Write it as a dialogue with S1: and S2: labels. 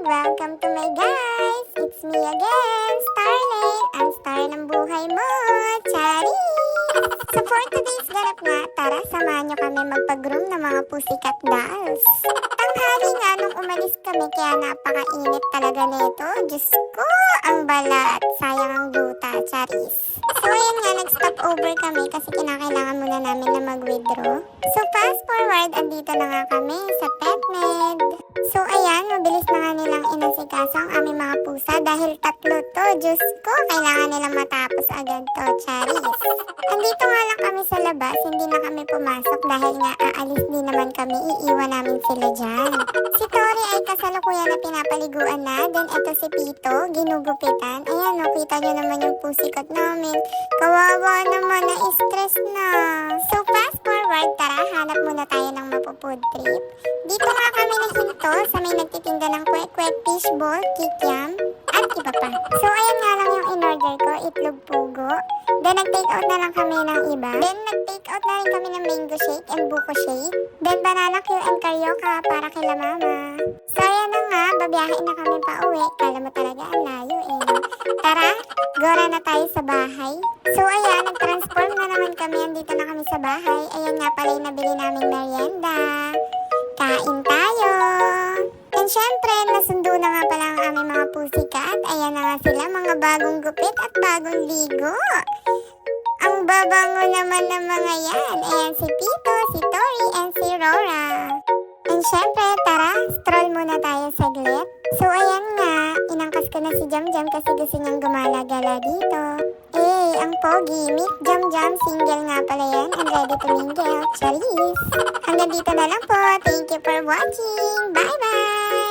S1: Welcome to my guys! It's me again, Starlane, ang star ng buhay mo, Chari! So for today's ganap nga, tara samahan nyo kami magpag-groom ng mga pussycat dolls. Tanghali nga nung umalis kami kaya napakainit talaga nito. Diyos ko, ang balat, sayang ang duta, Charis. So ayan nga, nag-stop over kami kasi kinakailangan muna namin na mag-withdraw. So fast forward, andito na nga kami sa PetMed. So ayan, mabilis na nga nilang inasikaso ang aming mga pusa dahil tatlo to. Diyos ko, kailangan nilang matapos agad to, Charis. Andito nga lang kami sa labas, hindi na kami pumasok dahil nga aalis din naman kami, iiwan namin sila dyan. Si Tori ay kasalukuyan na pinapaliguan na, then eto si Pito, ginugupitan. Ayan o, kita nyo naman yung pusikat namin. Kawawa naman, na-stress na. So fast forward, tara, hanap muna tayo ng mapufood trip. Dito nga kami nahinto sa may nagtitinda ng kwek-kwek, fishball, kikiam, at iba pa. So ayan nga lang yung in-order ko, itlog pugo. Then nag-take out na lang kami ng iba. Then nag-take out na rin kami ng mango shake and buko shake. Then banana Q and carioca para kila mama. So ayan na nga, babiyahin na kami pa uwi. Kala mo talaga ang layo eh. Tara, gora na tayo sa bahay. So ayan, nag-transform na naman kami. Andito na kami sa bahay. Ayan nga pala yung nabili naming merienda. Kain tayo! And syempre, nasundo na nga pala ang aming mga pussycat. Ayan na nga sila, mga bagong gupit at bagong ligo. Ang babango naman ng mga yan. Ayan si Pito, si Tori, and si Rora. And syempre, tara, stroll muna tayo saglit. So ayan nga, inangkas ko na si Jam Jam kasi gusto niyang gumala-gala dito. Eh, ang pogi, meet Jam Jam, single nga pala yan and ready to mingle. Charis! Hanggang dito na lang po. Thank you for watching. Bye-bye!